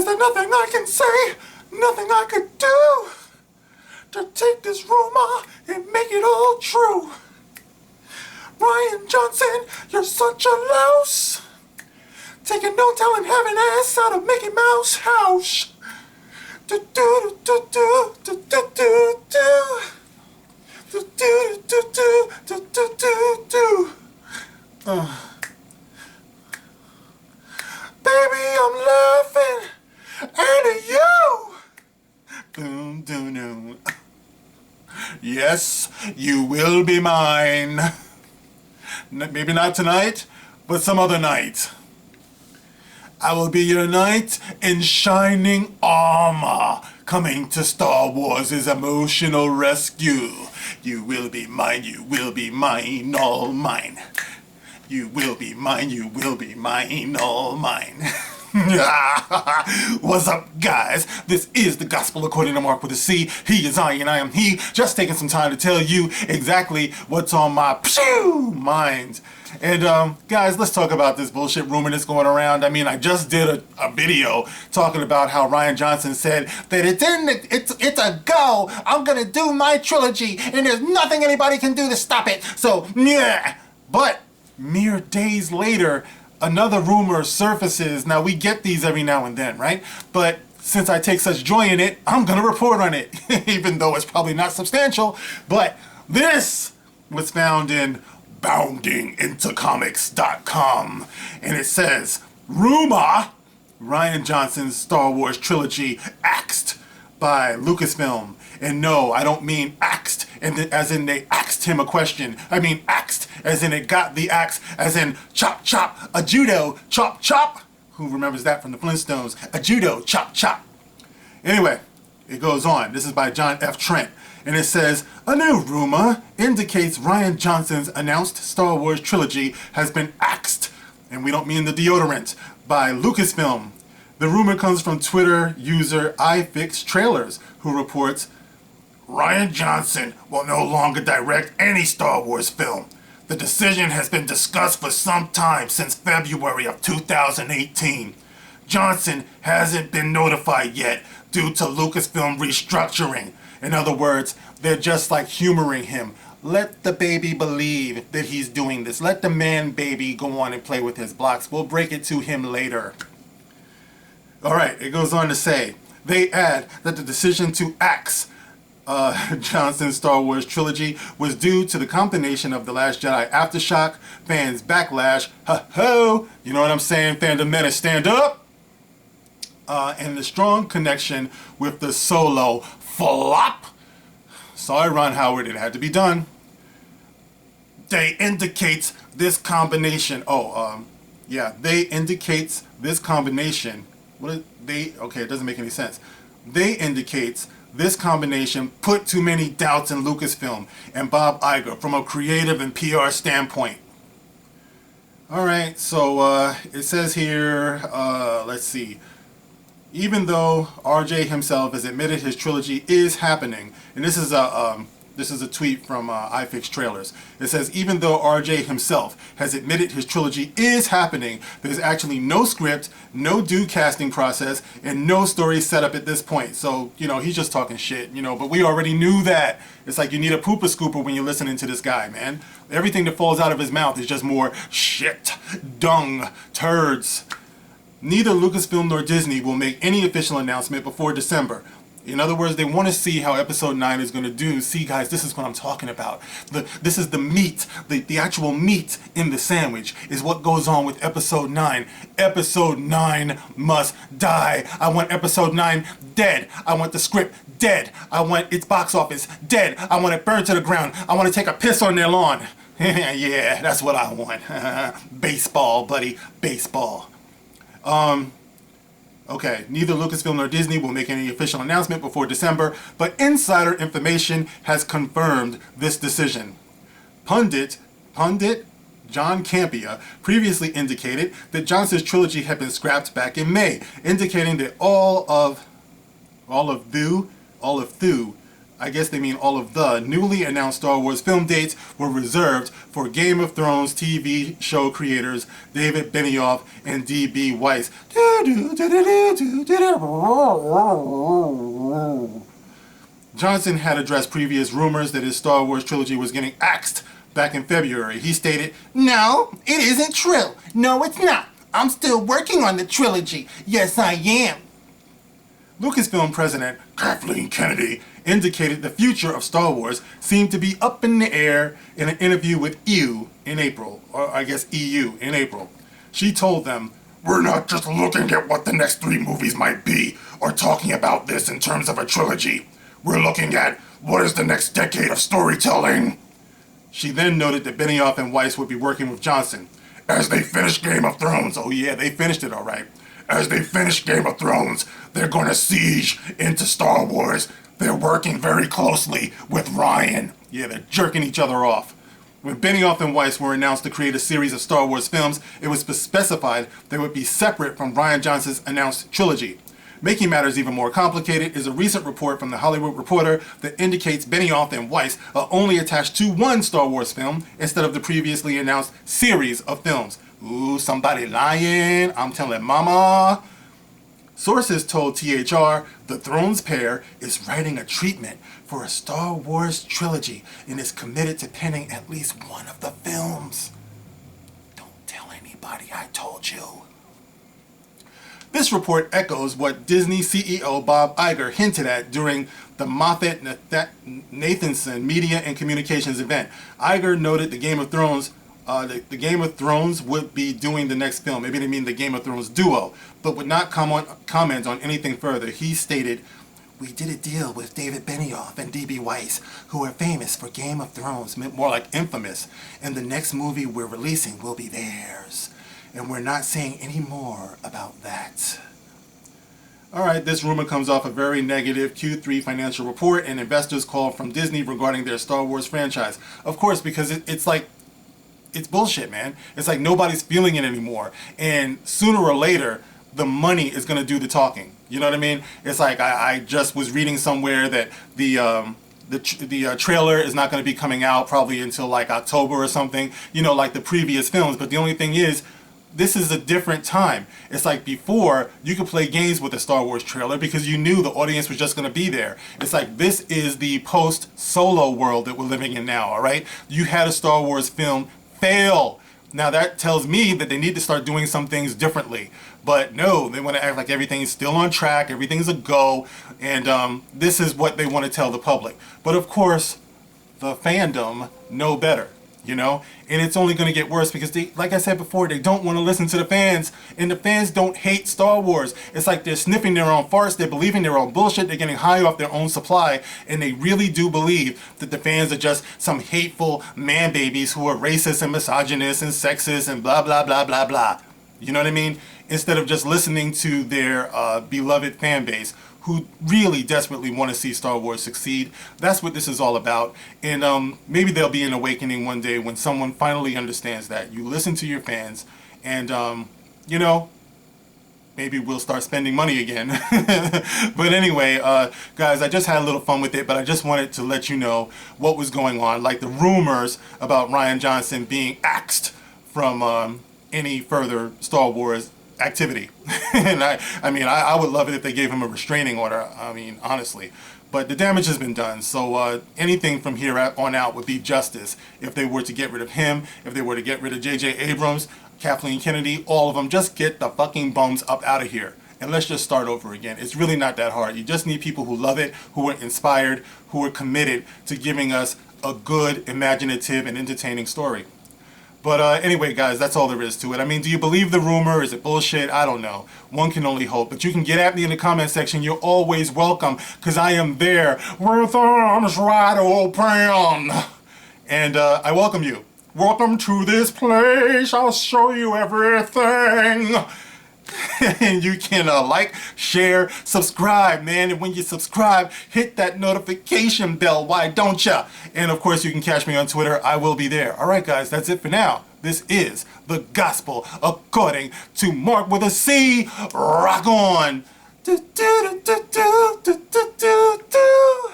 there nothing I can say, nothing I could do to take this rumor and make it all true? Rian Johnson, you're such a louse, taking no talent, having ass out of Mickey Mouse house. Do do do do do do do do. Do do do do do do do do. Baby, I'm laughing at you. Boom, doom, doom. Yes, you will be mine. Maybe not tonight, but some other night. I will be your knight in shining armor, coming to Star Wars' emotional rescue. You will be mine, all mine. You will be mine, all mine. What's up, guys? This is the Gospel according to Mark with a C. He is I and I am he. Just taking some time to tell you exactly what's on my mind. And guys, let's talk about this bullshit rumor that's going around. I mean, I just did a video talking about how Rian Johnson said that it's a go. I'm gonna do my trilogy, and there's nothing anybody can do to stop it. So yeah. But mere days later, another rumor surfaces. Now, we get these every now and then, right? But since I take such joy in it, I'm gonna report on it, even though it's probably not substantial. But this was found in boundingintocomics.com, and it says, rumor, Rian Johnson's Star Wars Trilogy axed by Lucasfilm. And no, I don't mean axed as in they axed him a question. I mean axed as in it got the axe, as in chop chop, a judo, chop chop. Who remembers that from the Flintstones? A judo, chop chop. Anyway, it goes on. This is by John F. Trent. And it says, a new rumor indicates Rian Johnson's announced Star Wars trilogy has been axed, and we don't mean the deodorant, by Lucasfilm. The rumor comes from Twitter user iFixTrailers, who reports, Rian Johnson will no longer direct any Star Wars film. The decision has been discussed for some time, since February of 2018. Johnson hasn't been notified yet due to Lucasfilm restructuring. In other words, they're just like humoring him. Let the baby believe that he's doing this. Let the man baby go on and play with his blocks. We'll break it to him later. Alright, it goes on to say, they add that the decision to axe Johnson's Star Wars trilogy was due to the combination of The Last Jedi aftershock, fans' backlash, ho-ho, you know what I'm saying, fandom menace, stand up, and the strong connection with the Solo flop. Sorry, Ron Howard, it had to be done. They indicates this combination. They indicates this combination. Okay, it doesn't make any sense. They indicates this combination put too many doubts in Lucasfilm and Bob Iger from a creative and PR standpoint. Alright, so it says here, let's see. Even though RJ himself has admitted his trilogy is happening, and this is a tweet from iFixTrailers. It says, even though RJ himself has admitted his trilogy is happening, there's actually no script, no due casting process, and no story set up at this point. So, he's just talking shit, but we already knew that. It's like you need a pooper scooper when you're listening to this guy, man. Everything that falls out of his mouth is just more shit, dung, turds. Neither Lucasfilm nor Disney will make any official announcement before December. In other words, they want to see how Episode 9 is going to do. See, guys, this is what I'm talking about. This is the meat, the actual meat in the sandwich is what goes on with Episode 9. Episode 9 must die. I want Episode 9 dead. I want the script dead. I want its box office dead. I want it burned to the ground. I want to take a piss on their lawn. Yeah, that's what I want. Baseball, buddy. Baseball. Okay, neither Lucasfilm nor Disney will make any official announcement before December, but insider information has confirmed this decision. Pundit John Campea previously indicated that Johnson's trilogy had been scrapped back in May, indicating that all of Thu I guess they mean all of the newly announced Star Wars film dates were reserved for Game of Thrones TV show creators David Benioff and D.B. Weiss. Johnson had addressed previous rumors that his Star Wars trilogy was getting axed back in February. He stated, "No, it isn't true. No, it's not. I'm still working on the trilogy. Yes, I am." Lucasfilm president Kathleen Kennedy indicated the future of Star Wars seemed to be up in the air in an interview with EU in April, or I guess EU in April. She told them, "We're not just looking at what the next 3 movies might be, or talking about this in terms of a trilogy. We're looking at what is the next decade of storytelling." She then noted that Benioff and Weiss would be working with Johnson. As they finish Game of Thrones, oh yeah, they finished it all right. As they finish Game of Thrones, they're going to siege into Star Wars. They're working very closely with Rian. Yeah, they're jerking each other off. When Benioff and Weiss were announced to create a series of Star Wars films, it was specified they would be separate from Rian Johnson's announced trilogy. Making matters even more complicated is a recent report from The Hollywood Reporter that indicates Benioff and Weiss are only attached to one Star Wars film instead of the previously announced series of films. Ooh, somebody lying. I'm telling mama. Sources told THR the Thrones pair is writing a treatment for a Star Wars trilogy and is committed to penning at least one of the films. Don't tell anybody I told you. This report echoes what Disney CEO Bob Iger hinted at during the Moffat-Nathanson Media and Communications event. Iger noted the Game of Thrones would be doing the next film. Maybe they mean the Game of Thrones duo, but would not comment on anything further. He stated, "We did a deal with David Benioff and D.B. Weiss, who are famous for Game of Thrones, more like infamous, and the next movie we're releasing will be theirs. And we're not saying any more about that." Alright, this rumor comes off a very negative Q3 financial report and investors' call from Disney regarding their Star Wars franchise. Of course, because it's like, it's bullshit, man. It's like nobody's feeling it anymore. And sooner or later, the money is going to do the talking. You know what I mean? It's like I just was reading somewhere that the trailer is not going to be coming out probably until like October or something, you know, like the previous films. But the only thing is, this is a different time. It's like before, you could play games with a Star Wars trailer because you knew the audience was just going to be there. It's like this is the post-Solo world that we're living in now, all right? You had a Star Wars film fail. Now that tells me that they need to start doing some things differently. But no, they want to act like everything's still on track, everything's a go, and this is what they want to tell the public. But of course, the fandom know better. You know, and it's only going to get worse because they, like I said before, they don't want to listen to the fans, and the fans don't hate Star Wars. It's like they're sniffing their own farts, they're believing their own bullshit, they're getting high off their own supply, and they really do believe that the fans are just some hateful man babies who are racist and misogynist and sexist and blah blah blah blah blah. You know what I mean? Instead of just listening to their beloved fan base who really desperately want to see Star Wars succeed. That's what this is all about. And maybe there'll be an awakening one day when someone finally understands that. You listen to your fans and, you know, maybe we'll start spending money again. But anyway, guys, I just had a little fun with it, but I just wanted to let you know what was going on. Like the rumors about Rian Johnson being axed from any further Star Wars activity. And I mean, I would love it if they gave him a restraining order. I mean, honestly. But the damage has been done. So anything from here on out would be justice. If they were to get rid of him, if they were to get rid of J.J. Abrams, Kathleen Kennedy, all of them, just get the fucking bums up out of here. And let's just start over again. It's really not that hard. You just need people who love it, who are inspired, who are committed to giving us a good, imaginative, and entertaining story. But anyway, guys, that's all there is to it. I mean, do you believe the rumor? Is it bullshit? I don't know. One can only hope. But you can get at me in the comment section. You're always welcome, because I am there with arms wide open. And I welcome you. Welcome to this place. I'll show you everything. And you can like, share, subscribe, man. And when you subscribe, hit that notification bell. Why don't ya? And of course, you can catch me on Twitter. I will be there. All right, guys, that's it for now. This is the gospel according to Mark with a C. Rock on. Do, do, do, do, do, do, do, do.